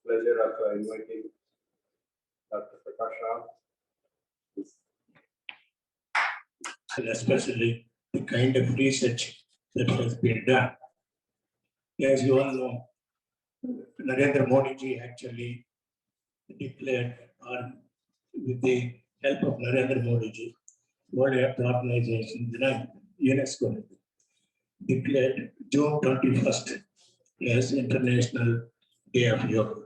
pleasure of inviting Dr. Prakasarao. And especially the kind of research that has been done. As you all know, Narendra Modi ji actually declared, or with the help of Narendra Modi ji, World Health Organization, UNESCO, declared June 21st as International Day of Yoga.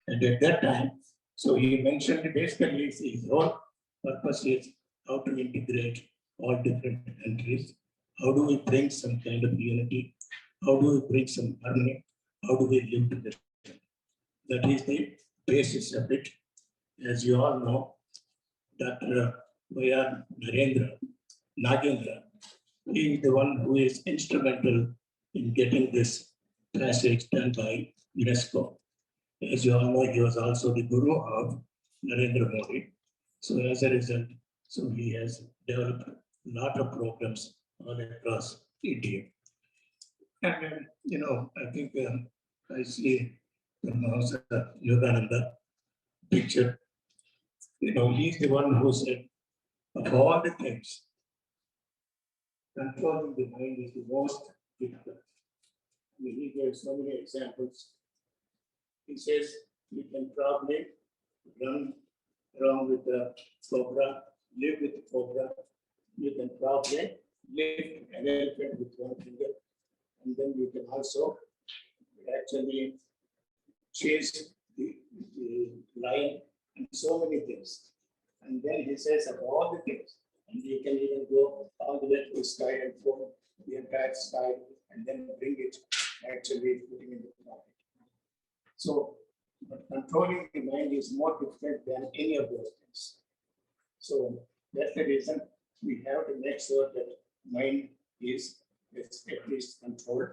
And at that time, so he mentioned basically his whole purpose is how to integrate all different countries, how do we bring some kind of unity, how do we bring some harmony, how do we live together. That is the basis of it. As you all know, Dr. Y.R. Nagendra, he is the one who is instrumental in getting this passage done by UNESCO. As you all know, he was also the guru of Narendra Modi. So as a result, so he has developed a lot of programs all across India. And I think I see the Mahasa Yogananda picture. He's the one who said, of all the things, controlling the mind is the most difficult. He gave so many examples. He says, you can probably run around with the cobra, live with the cobra. You can probably lift an elephant with one finger. And then you can also actually chase the lion and so many things. And then he says of all the things, and you can even go all the way to the sky and form the entire sky and then bring it actually putting in the pocket. So, but controlling the mind is more difficult than any of those things. So that's the reason we have to make sure that mind is at least controlled.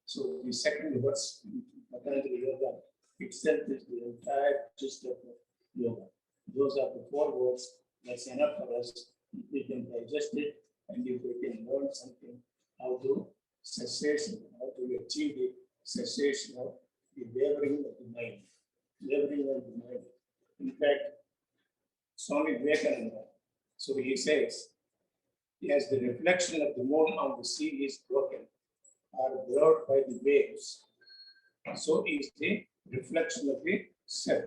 So the second verse, Patanjali Yoga itself is the entire gist of yoga. Those are the 4 words. That's enough for us. If we can digest it and if we can learn something, how to cessation, how to achieve the cessation of the wavering of the mind. Wavering of the mind. In fact, Swami Vivekananda, so he says, as the reflection of the moon on the sea is broken or blurred by the waves, so is the reflection of the self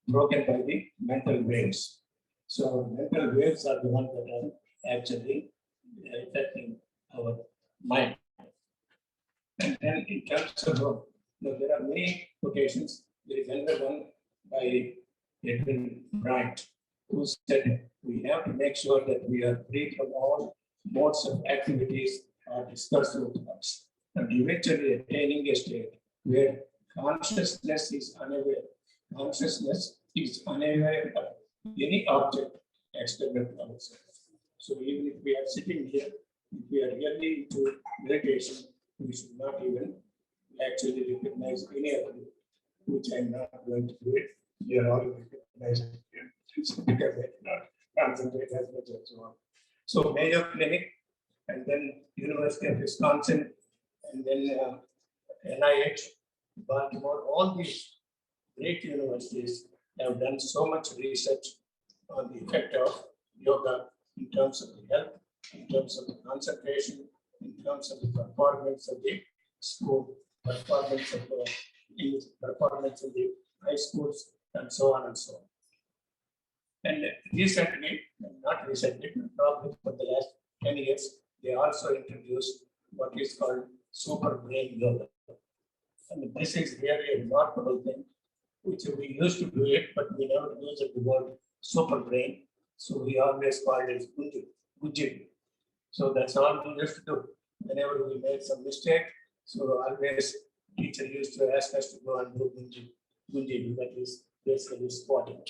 broken by the mental waves. So mental waves are the ones that are actually affecting our mind. And then in terms of, there are many quotations. There is another one by Edwin Bryant, who said, we have to make sure that we are free from all modes of activities or discursive thoughts, and eventually attaining a state where consciousness is unaware. Consciousness is unaware of any object external to ourselves. So even if we are sitting here, if we are really into meditation, we should not even actually recognize any of it, which I'm not going to do it. You are all recognizing it because I cannot concentrate as much as so on. So Mayo Clinic, and then University of Wisconsin, and then NIH, Baltimore, all these great universities have done so much research on the effect of yoga in terms of the health, in terms of the concentration, in terms of the performance of the school, performance of the high schools, and so on and so on. And recently, not recently, probably for the last 10 years, they also introduced what is called super brain yoga. And this is really a remarkable thing, which we used to do it, but we never used the word super brain. So we always called it Guji. So that's all we used to do. Whenever we made some mistake, so always teacher used to ask us to go and do Guji, that is basically squatting.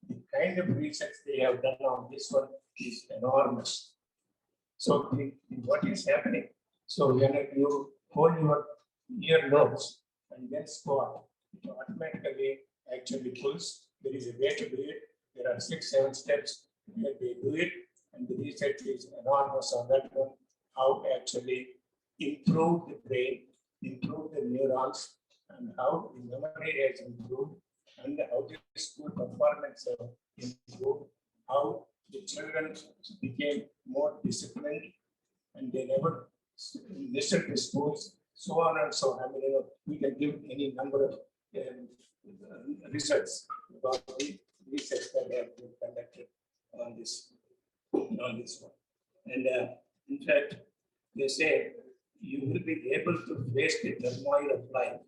The kind of research they have done on this one is enormous. So what is happening? So when you hold your earlobes and then squat, it automatically actually pulls. There is a way to do it. There are 6-7 steps where they do it, and the research is enormous on that one. How actually improve the brain, improve the neurons, and how the memory has improved, and how the school performance have improved, how the children became more disciplined and they never missed the schools, so on and so on. I mean, we can give any number of results about the research that have been conducted on this one. And in fact, they say you will be able to face the turmoil of life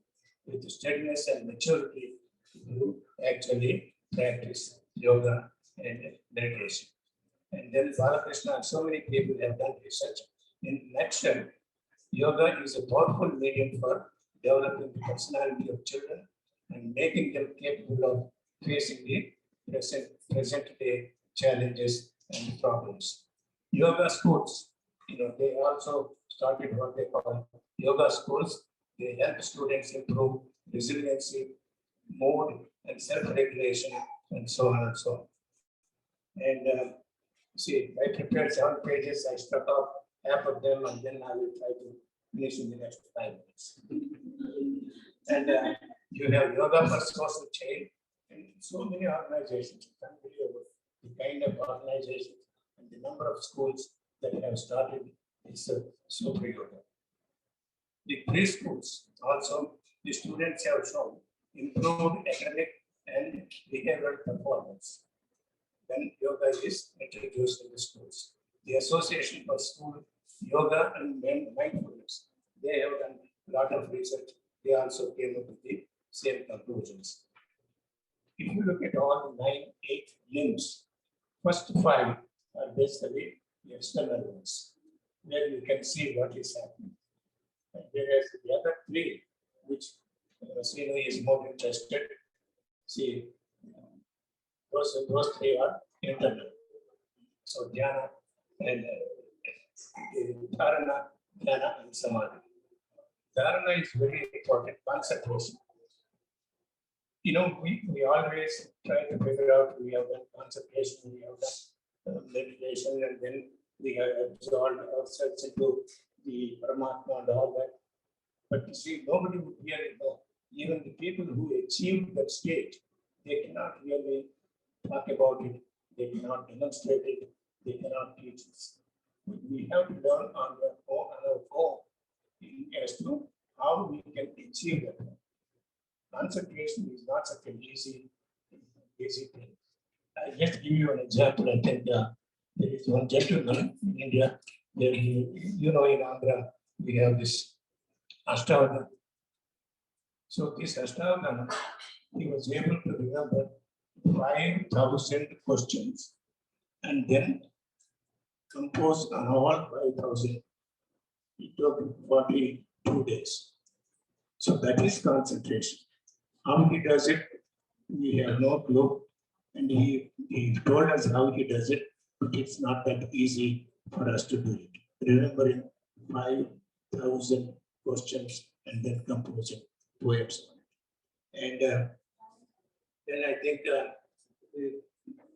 with steadiness and maturity if you actually practice yoga and meditation. And then Balakrishna and so many people have done research. In nutshell, yoga is a powerful medium for developing the personality of children and making them capable of facing the present day challenges and problems. Yoga schools, they also started what they call yoga schools. They help students improve resiliency, mood, and self-regulation, and so on and so on. And see, I prepared 7 pages. I struck off half of them, and then I will try to finish in the next 5 minutes. And you have yoga for social change, and so many organizations. Unbelievable, the kind of organizations and the number of schools that have started is super yoga. The preschools also, the students have shown improved academic and behavioral performance when yoga is introduced in the schools. The Association for School Yoga and Mindfulness, they have done a lot of research. They also came up with the same conclusions. If you look at all the 9, 8 limbs, first 5 are basically the external ones, where you can see what is happening. And whereas the other 3, which Srinu is more interested, see, those 3 are internal. So dhyana and dharana, dhyana and samadhi. Dharana is very important, concentration. We always try to figure out, we have done concentration, we have done meditation, and then we have absorbed ourselves into the Paramatma and all that. But you see, nobody would really know. Even the people who achieve that state, they cannot really talk about it, they cannot demonstrate it, they cannot teach us. We have to learn on our own as to how we can achieve that. Concentration is not such an easy thing. I'll just give you an example. I think there is one gentleman in India, there in Andhra, we have this ashtanga. So this ashtanga, he was able to remember 5,000 questions and then compose on all 5,000. It took 42 days. So that is concentration. How he does it, we have no clue. And he told us how he does it, but it's not that easy for us to do it. Remembering 5,000 questions and then composing poems on it. And then I think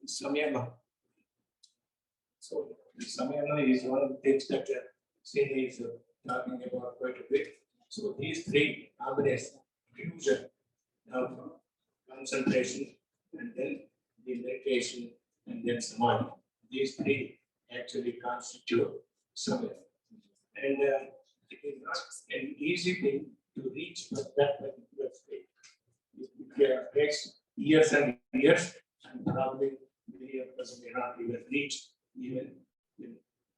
samyama. So samyama is one of the things that Srini is talking about quite a bit. So these 3 combinations, fusion of concentration, and then the meditation, and then samadhi. These 3 actually constitute samyama. And it is not an easy thing to reach that particular state. It takes years and years, and probably many of us may not even reach, even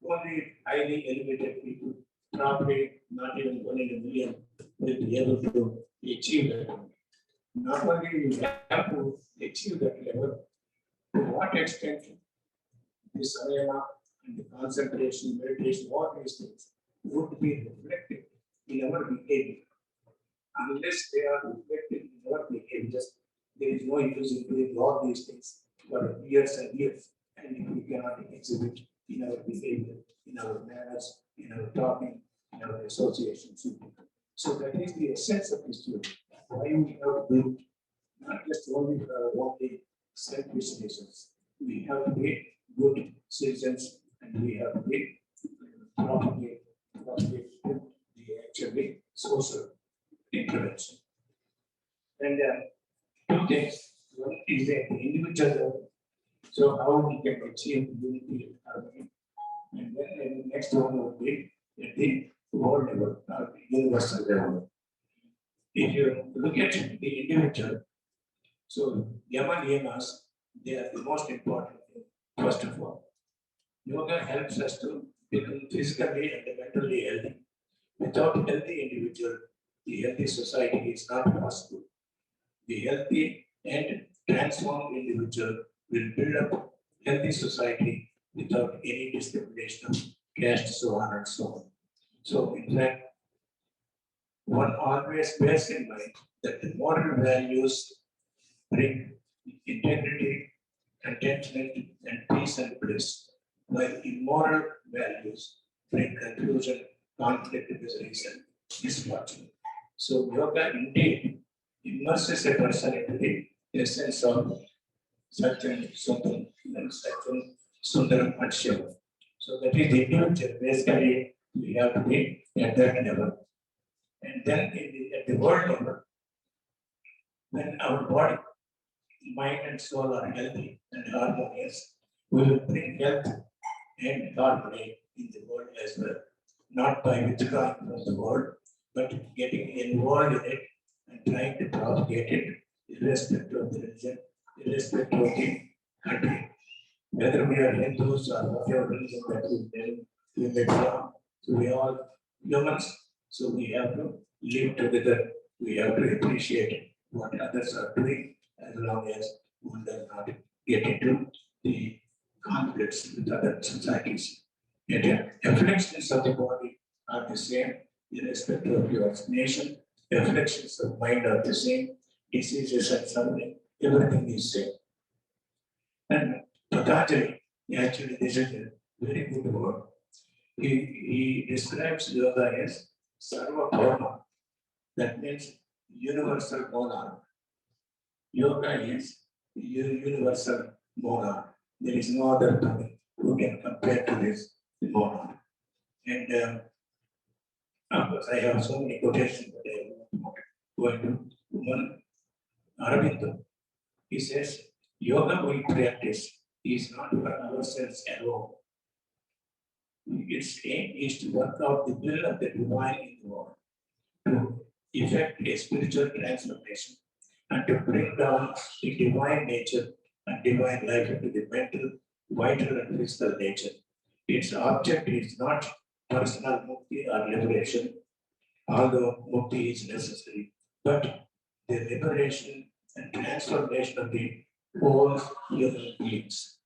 only highly elevated people, probably not even 1 in a million, will be able to achieve that. Not only you have to achieve that level, to what extent the samyama and the concentration, meditation, all these things would be reflected in our behavior. Unless they are reflected in our behavior, there is no use in doing all these things for years and years. And if we cannot exhibit in our behavior, in our manners, in our talking, in our associations with people. So that is the essence of this theory. Why we have to do not just only for our own selfish reasons. We have to be good citizens, and we have to be propagate the actually social intervention. And two things. One is the individual level. So how we can achieve unity and harmony. And then the next one would be at the world level, or the universal level. If you look at the individual, so yama niyamas, they are the most important thing, first of all. Yoga helps us to become physically and mentally healthy. Without healthy individual, the healthy society is not possible. The healthy and transformed individual will build up healthy society without any discrimination of caste, so on and so on. So in fact, one always bears in mind that the moral values bring integrity, contentment, and peace and bliss, while immoral values bring confusion, conflict, miseries, and misfortune. So yoga indeed immerses a person into the essence of Satyam, Sundam, and Satyam, Sundaram, and Shiva. So that is the individual. Basically, we have to be at that level. And then at the world level, when our body, mind, and soul are healthy and harmonious, we will bring health and harmony in the world as well. Not by withdrawing from the world, but getting involved in it and trying to propagate it, irrespective of the religion, irrespective of the country. Whether we are Hindus or whatever religion that we may belong, so we are all humans, so we have to live together. We have to appreciate what others are doing as long as one does not get into the conflicts with other societies. Yet afflictions of the body are the same, irrespective of your nation. Afflictions of mind are the same. Diseases and suffering, everything is same. And Patanjali, actually, this is a very good word. He describes yoga as Sarva Bhoma. That means universal monarch. Yoga is universal monarch. There is no other thing who can compare to this monarch. And of course, I have so many quotations that I want to go into. One, Aurobindo, he says, yoga we practice is not for ourselves alone. Its aim is to work out the will of the divine in the world, to effect a spiritual transformation, and to bring down the divine nature and divine life into the mental, vital, and physical nature. Its object is not personal mukti or liberation, although mukti is necessary, but the liberation and transformation of the whole human beings.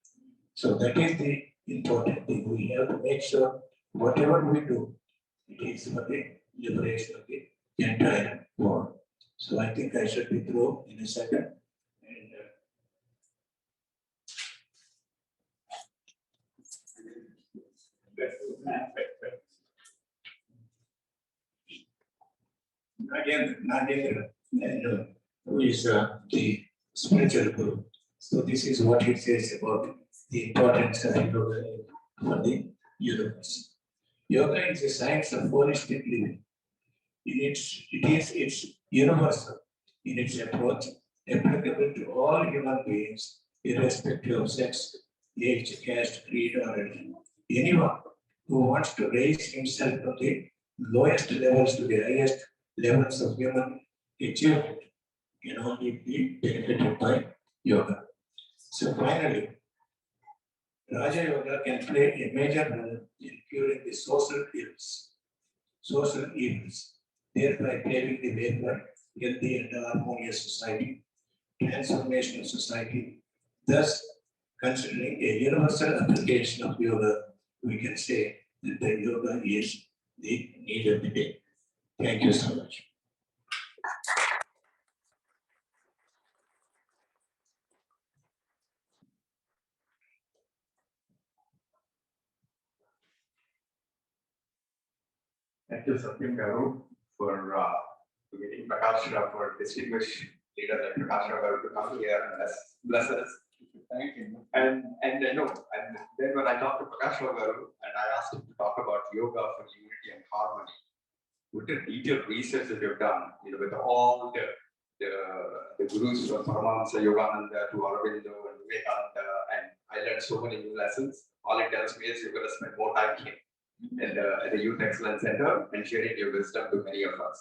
So that is the important thing. We have to make sure whatever we do, it is for the liberation of the entire world. So I think I should be through in a second. And Nagendra, who is the spiritual guru. So this is what he says about the importance of yoga for the universe. Yoga is a science of holistic living. It is its universal in its approach, applicable to all human beings, irrespective of sex, age, caste, creed, or religion. Anyone who wants to raise himself from the lowest levels to the highest levels of human achievement can only be benefited by yoga. So finally, Raja Yoga can play a major role in curing the social evils, thereby paving the way for healthy and harmonious society, transformational society. Thus, considering a universal application of yoga, we can say that the yoga is the need of the day. Thank you so much. Thank you, Satyam Garu, for getting Prakasarao, for distinguished leader like Prakasarao Garu to come here and bless us. Thank you. And then when I talked to Prakasarao Garu and I asked him to talk about yoga for unity and harmony, with the detailed research that you've done, with all the gurus from Paramahamsa Yogananda to Aurobindo and Vivekananda, and I learned so many new lessons. All it tells me is you're going to spend more time here at the Youth Excellence Center and sharing your wisdom to many of us.